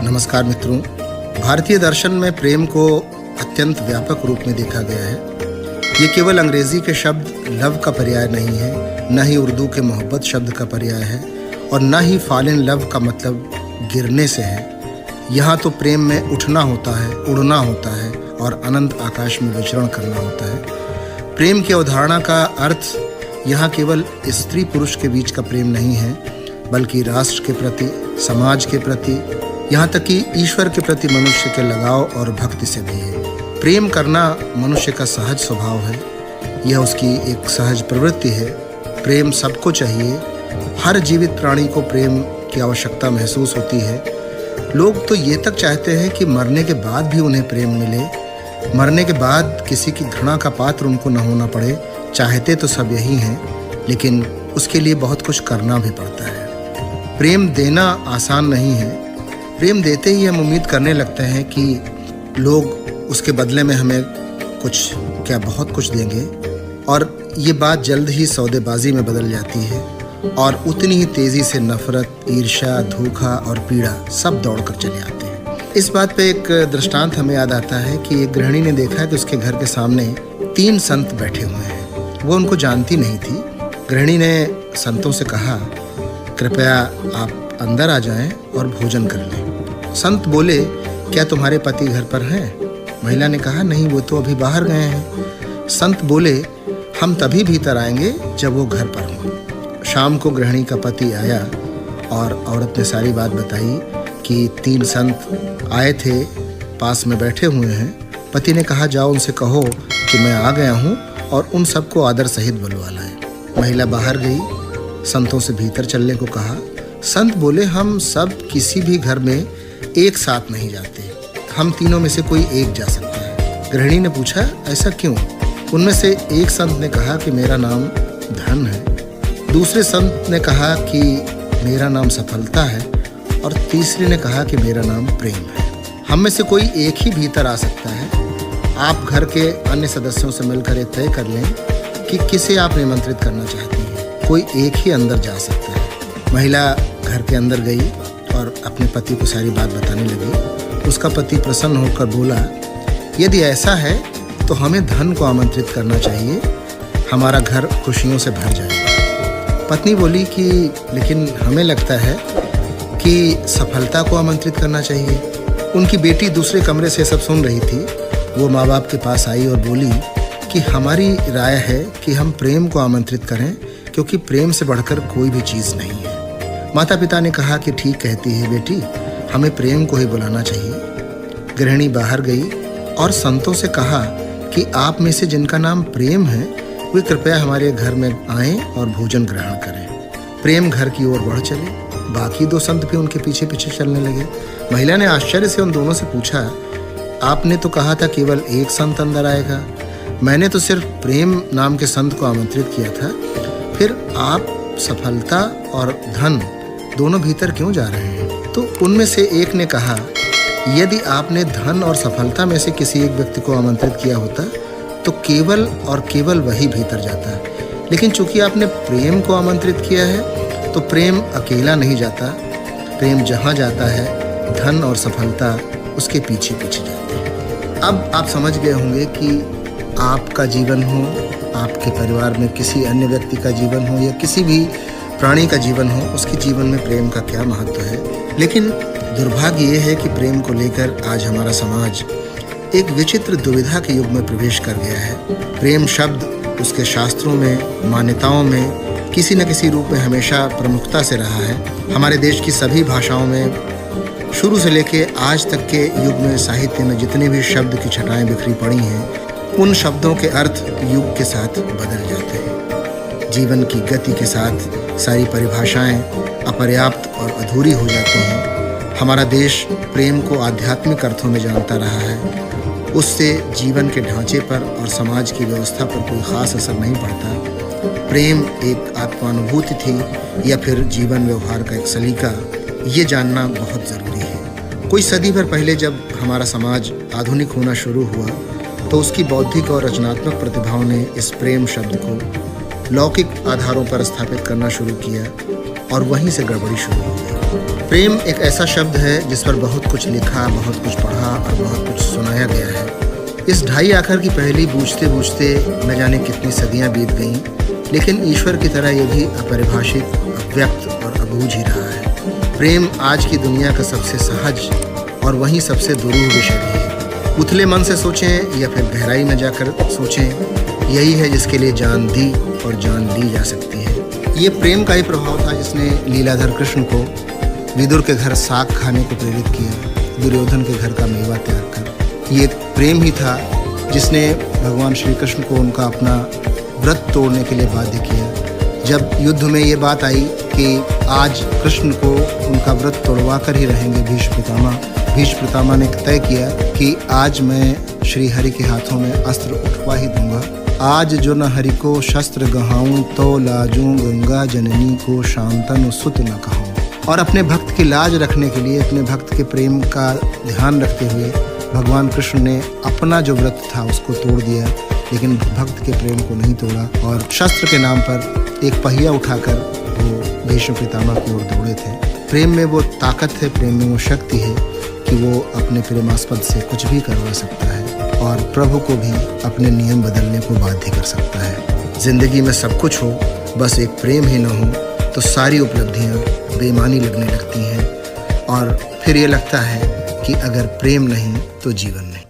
नमस्कार मित्रों। भारतीय दर्शन में प्रेम को अत्यंत व्यापक रूप में देखा गया है। ये केवल अंग्रेजी के शब्द लव का पर्याय नहीं है, न ही उर्दू के मोहब्बत शब्द का पर्याय है, और न ही फॉल इन लव का मतलब गिरने से है। यहाँ तो प्रेम में उठना होता है, उड़ना होता है और अनंत आकाश में विचरण करना होता है। प्रेम की अवधारणा का अर्थ यहाँ केवल स्त्री पुरुष के बीच का प्रेम नहीं है, बल्कि राष्ट्र के प्रति, समाज के प्रति, यहाँ तक कि ईश्वर के प्रति मनुष्य के लगाव और भक्ति से भी है। प्रेम करना मनुष्य का सहज स्वभाव है, यह उसकी एक सहज प्रवृत्ति है। प्रेम सबको चाहिए, हर जीवित प्राणी को प्रेम की आवश्यकता महसूस होती है। लोग तो ये तक चाहते हैं कि मरने के बाद भी उन्हें प्रेम मिले, मरने के बाद किसी की घृणा का पात्र उनको न होना पड़े। चाहते तो सब यही हैं, लेकिन उसके लिए बहुत कुछ करना भी पड़ता है। प्रेम देना आसान नहीं है। प्रेम देते ही हम उम्मीद करने लगते हैं कि लोग उसके बदले में हमें कुछ क्या बहुत कुछ देंगे, और ये बात जल्द ही सौदेबाजी में बदल जाती है और उतनी ही तेज़ी से नफरत, ईर्ष्या, धोखा और पीड़ा सब दौड़कर चले आते हैं। इस बात पे एक दृष्टांत हमें याद आता है कि एक गृहिणी ने देखा कि उसके घर के सामने 3 संत बैठे हुए हैं। वो उनको जानती नहीं थी। गृहिणी ने संतों से कहा, कृपया आप अंदर आ जाएं और भोजन कर लें। संत बोले, क्या तुम्हारे पति घर पर हैं? महिला ने कहा, नहीं, वो तो अभी बाहर गए हैं। संत बोले, हम तभी भीतर आएंगे जब वो घर पर हों। शाम को गृहिणी का पति आया और औरत ने सारी बात बताई कि 3 संत आए थे, पास में बैठे हुए हैं। पति ने कहा, जाओ उनसे कहो कि मैं आ गया हूँ और उन सबको आदर सहित बुलवा लाए। महिला बाहर गई, संतों से भीतर चलने को कहा। संत बोले, हम सब किसी भी घर में एक साथ नहीं जाते, हम तीनों में से कोई एक जा सकता है। गृहिणी ने पूछा, ऐसा क्यों? उनमें से एक संत ने कहा कि मेरा नाम धन है, दूसरे संत ने कहा कि मेरा नाम सफलता है, और तीसरे ने कहा कि मेरा नाम प्रेम है। हम में से कोई एक ही भीतर आ सकता है। आप घर के अन्य सदस्यों से मिलकर ये तय कर लें कि किसे आप निमंत्रित करना चाहती हैं। कोई एक ही अंदर जा सकता है। महिला घर के अंदर गई और अपने पति को सारी बात बताने लगी। उसका पति प्रसन्न होकर बोला, यदि ऐसा है तो हमें धन को आमंत्रित करना चाहिए, हमारा घर खुशियों से भर जाएगा। पत्नी बोली कि लेकिन हमें लगता है कि सफलता को आमंत्रित करना चाहिए। उनकी बेटी दूसरे कमरे से सब सुन रही थी। वो माँ बाप के पास आई और बोली कि हमारी राय है कि हम प्रेम को आमंत्रित करें, क्योंकि प्रेम से बढ़कर कोई भी चीज़ नहीं है। माता पिता ने कहा कि ठीक कहती है बेटी, हमें प्रेम को ही बुलाना चाहिए। गृहिणी बाहर गई और संतों से कहा कि आप में से जिनका नाम प्रेम है वे कृपया हमारे घर में आएं और भोजन ग्रहण करें। प्रेम घर की ओर बढ़ चले। बाकी 2 संत भी उनके पीछे पीछे चलने लगे। महिला ने आश्चर्य से उन दोनों से पूछा, आपने तो कहा था केवल एक संत अंदर आएगा, मैंने तो सिर्फ प्रेम नाम के संत को आमंत्रित किया था, फिर आप सफलता और धन दोनों भीतर क्यों जा रहे हैं? तो उनमें से एक ने कहा, यदि आपने धन और सफलता में से किसी एक व्यक्ति को आमंत्रित किया होता तो केवल और केवल वही भीतर जाता, लेकिन चूंकि आपने प्रेम को आमंत्रित किया है तो प्रेम अकेला नहीं जाता। प्रेम जहाँ जाता है धन और सफलता उसके पीछे पीछे जाते हैं। अब आप समझ गए होंगे कि आपका जीवन हो, आपके परिवार में किसी अन्य व्यक्ति का जीवन हो या किसी भी प्राणी का जीवन हो, उसके जीवन में प्रेम का क्या महत्व है। लेकिन दुर्भाग्य ये है कि प्रेम को लेकर आज हमारा समाज एक विचित्र दुविधा के युग में प्रवेश कर गया है। प्रेम शब्द उसके शास्त्रों में, मान्यताओं में किसी न किसी रूप में हमेशा प्रमुखता से रहा है। हमारे देश की सभी भाषाओं में शुरू से लेके आज तक के युग में साहित्य में जितने भी शब्द की छटाएं बिखरी पड़ी हैं, उन शब्दों के अर्थ युग के साथ बदल जाते हैं। जीवन की गति के साथ सारी परिभाषाएं अपर्याप्त और अधूरी हो जाती हैं। हमारा देश प्रेम को आध्यात्मिक अर्थों में जानता रहा है। उससे जीवन के ढांचे पर और समाज की व्यवस्था पर कोई खास असर नहीं पड़ता। प्रेम एक आत्मानुभूति थी या फिर जीवन व्यवहार का एक सलीका, ये जानना बहुत ज़रूरी है। कोई सदी भर पहले जब हमारा समाज आधुनिक होना शुरू हुआ तो उसकी बौद्धिक और रचनात्मक प्रतिभाओं ने इस प्रेम शब्द को लौकिक आधारों पर स्थापित करना शुरू किया और वहीं से गड़बड़ी शुरू हो गई। प्रेम एक ऐसा शब्द है जिस पर बहुत कुछ लिखा, बहुत कुछ पढ़ा और बहुत कुछ सुनाया गया है। इस ढाई आखर की पहेली बूझते बूझते न जाने कितनी सदियां बीत गईं, लेकिन ईश्वर की तरह ये भी अपरिभाषित, अव्यक्त और अबूझ ही रहा है। प्रेम आज की दुनिया का सबसे सहज और वहीं सबसे दुरूह विषय भी है। उथले मन से सोचें या फिर गहराई में जाकर सोचें, यही है जिसके लिए जान दी और जान ली जा सकती है। ये प्रेम का ही प्रभाव था जिसने लीलाधर कृष्ण को विदुर के घर साग खाने को प्रेरित किया, दुर्योधन के घर का मेवा त्याग कर। ये प्रेम ही था जिसने भगवान श्री कृष्ण को उनका अपना व्रत तोड़ने के लिए बाध्य किया। जब युद्ध में ये बात आई कि आज कृष्ण को उनका व्रत तोड़वा कर ही रहेंगे भीष्म पितामह ने तय किया कि आज मैं श्री हरि के हाथों में अस्त्र उठवा ही दूंगा। आज जो न हरि को शस्त्र गहाऊं, तो लाजूं गंगा जननी को शांतनु सुत न कहूं। और अपने भक्त की लाज रखने के लिए, अपने भक्त के प्रेम का ध्यान रखते हुए भगवान कृष्ण ने अपना जो व्रत था उसको तोड़ दिया, लेकिन भक्त के प्रेम को नहीं तोड़ा और शस्त्र के नाम पर एक पहिया उठाकर वो भीष्म पितामह की ओर दौड़े थे। प्रेम में वो ताकत है, प्रेम में वो शक्ति है कि वो अपने प्रेमास्पद से कुछ भी करवा सकता है और प्रभु को भी अपने नियम बदलने को बाध्य कर सकता है। जिंदगी में सब कुछ हो, बस एक प्रेम ही न हो तो सारी उपलब्धियां बेमानी लगने लगती हैं और फिर ये लगता है कि अगर प्रेम नहीं तो जीवन नहीं।